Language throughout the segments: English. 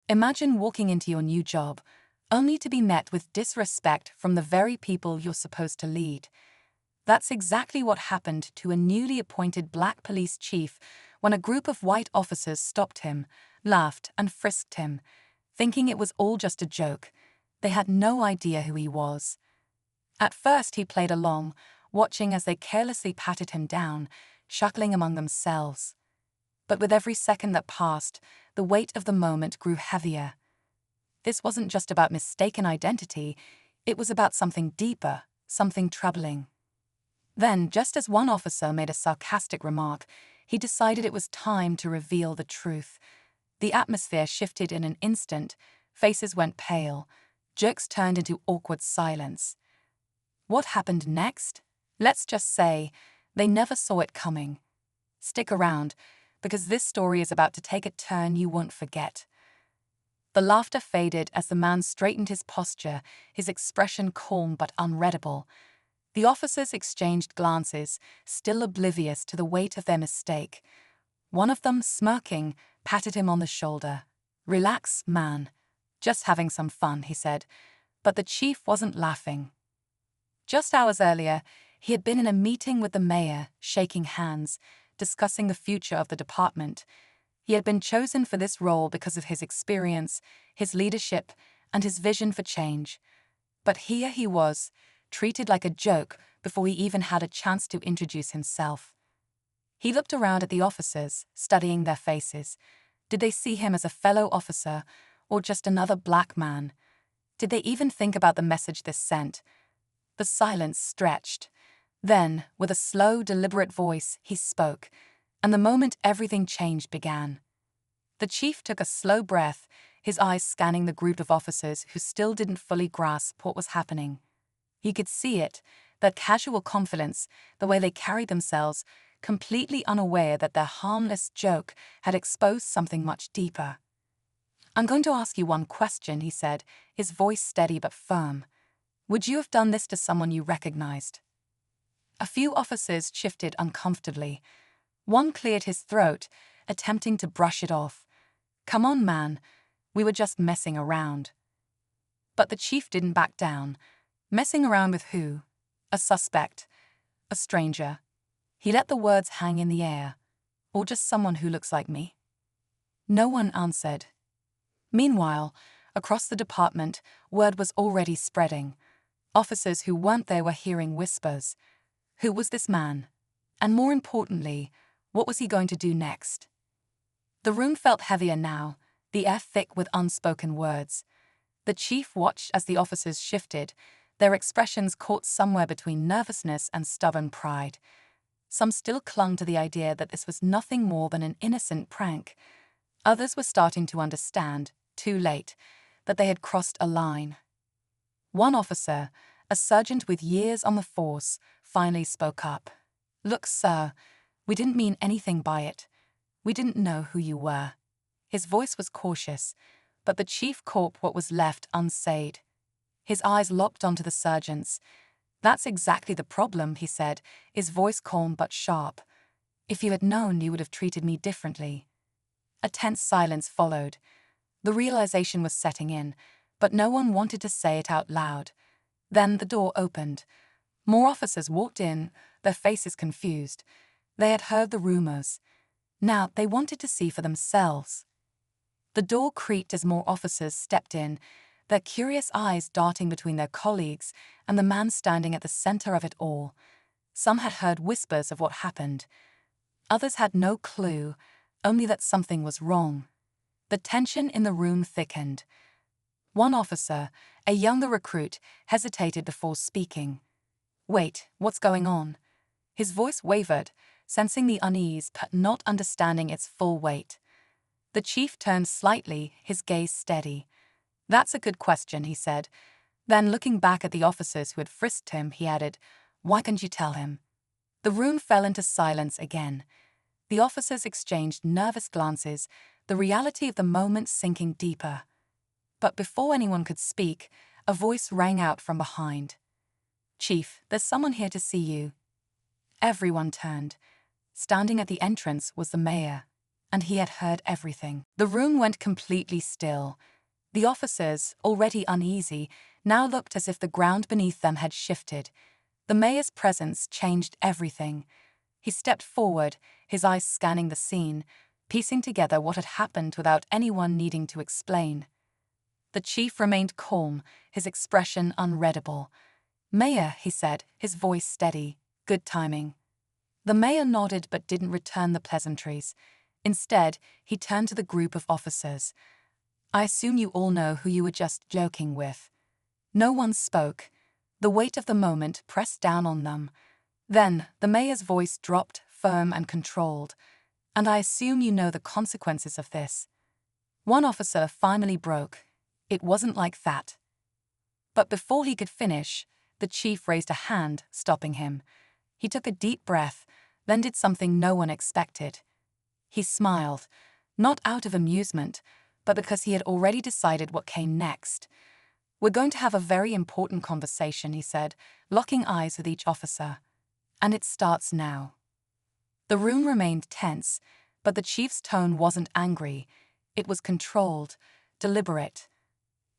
Imagine walking into your new job, only to be met with disrespect from the very people you're supposed to lead. That's exactly what happened to a newly appointed black police chief when a group of white officers stopped him, laughed, and frisked him, thinking it was all just a joke. They had no idea who he was. At first he played along, watching as they carelessly patted him down, chuckling among themselves. But with every second that passed, the weight of the moment grew heavier. This wasn't just about mistaken identity, it was about something deeper, something troubling. Then, just as one officer made a sarcastic remark, he decided it was time to reveal the truth. The atmosphere shifted in an instant, faces went pale, jerks turned into awkward silence. What happened next? Let's just say, they never saw it coming. Stick around, because this story is about to take a turn you won't forget. The laughter faded as the man straightened his posture, his expression calm but unreadable. The officers exchanged glances, still oblivious to the weight of their mistake. One of them, smirking, patted him on the shoulder. "Relax, man. Just having some fun," he said. But the chief wasn't laughing. Just hours earlier, he had been in a meeting with the mayor, shaking hands, discussing the future of the department. He had been chosen for this role because of his experience, his leadership, and his vision for change. But here he was, treated like a joke before he even had a chance to introduce himself. He looked around at the officers, studying their faces. Did they see him as a fellow officer, or just another black man? Did they even think about the message this sent? The silence stretched. Then, with a slow, deliberate voice, he spoke, and the moment everything changed began. The chief took a slow breath, his eyes scanning the group of officers who still didn't fully grasp what was happening. He could see it, that casual confidence, the way they carried themselves, completely unaware that their harmless joke had exposed something much deeper. "I'm going to ask you one question," he said, his voice steady but firm. "Would you have done this to someone you recognized?" A few officers shifted uncomfortably. One cleared his throat, attempting to brush it off. "Come on, man. We were just messing around." But the chief didn't back down. Messing around with who? A suspect. A stranger. He let the words hang in the air. Or just someone who looks like me? No one answered. Meanwhile, across the department, word was already spreading. Officers who weren't there were hearing whispers. Who was this man? And more importantly, what was he going to do next? The room felt heavier now, the air thick with unspoken words. The chief watched as the officers shifted, their expressions caught somewhere between nervousness and stubborn pride. Some still clung to the idea that this was nothing more than an innocent prank. Others were starting to understand, too late, that they had crossed a line. One officer, a sergeant with years on the force, finally spoke up. "Look, sir, we didn't mean anything by it. We didn't know who you were." His voice was cautious, but the chief caught what was left unsaid. His eyes locked onto the sergeant's. "That's exactly the problem," he said, his voice calm but sharp. "If you had known, you would have treated me differently." A tense silence followed. The realization was setting in, but no one wanted to say it out loud. Then the door opened. More officers walked in, their faces confused. They had heard the rumors. Now they wanted to see for themselves. The door creaked as more officers stepped in, their curious eyes darting between their colleagues and the man standing at the center of it all. Some had heard whispers of what happened. Others had no clue, only that something was wrong. The tension in the room thickened. One officer, a younger recruit, hesitated before speaking. "Wait, what's going on?" His voice wavered, sensing the unease but not understanding its full weight. The chief turned slightly, his gaze steady. "That's a good question," he said. Then, looking back at the officers who had frisked him, he added, "Why can't you tell him?" The room fell into silence again. The officers exchanged nervous glances, the reality of the moment sinking deeper. But before anyone could speak, a voice rang out from behind. "Chief, there's someone here to see you." Everyone turned. Standing at the entrance was the mayor. and he had heard everything. The room went completely still. The officers, already uneasy, now looked as if the ground beneath them had shifted. The mayor's presence changed everything. He stepped forward, his eyes scanning the scene, piecing together what had happened without anyone needing to explain. The chief remained calm, his expression unreadable. "Mayor," he said, his voice steady. "Good timing." The mayor nodded but didn't return the pleasantries. Instead, he turned to the group of officers. "I assume you all know who you were just joking with." No one spoke. The weight of the moment pressed down on them. Then, the mayor's voice dropped, firm and controlled. "And I assume you know the consequences of this." One officer finally broke. "It wasn't like that." But before he could finish, the chief raised a hand, stopping him. He took a deep breath, then did something no one expected. He smiled, not out of amusement, but because he had already decided what came next. "We're going to have a very important conversation," he said, locking eyes with each officer. "And it starts now." The room remained tense, but the chief's tone wasn't angry. It was controlled, deliberate.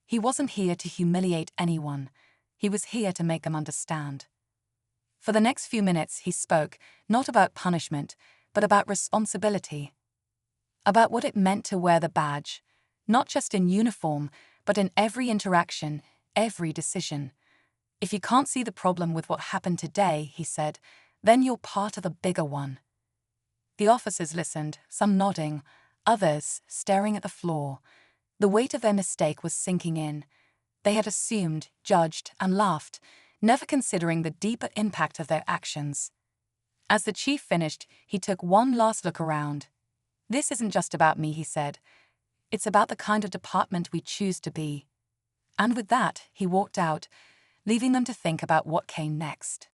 He wasn't here to humiliate anyone. He was here to make them understand. For the next few minutes he spoke, not about punishment, but about responsibility. About what it meant to wear the badge, not just in uniform, but in every interaction, every decision. "If you can't see the problem with what happened today," he said, "then you're part of a bigger one." The officers listened, some nodding, others staring at the floor. The weight of their mistake was sinking in. They had assumed, judged, and laughed, never considering the deeper impact of their actions. As the chief finished, he took one last look around. "This isn't just about me," he said. "It's about the kind of department we choose to be." And with that, he walked out, leaving them to think about what came next.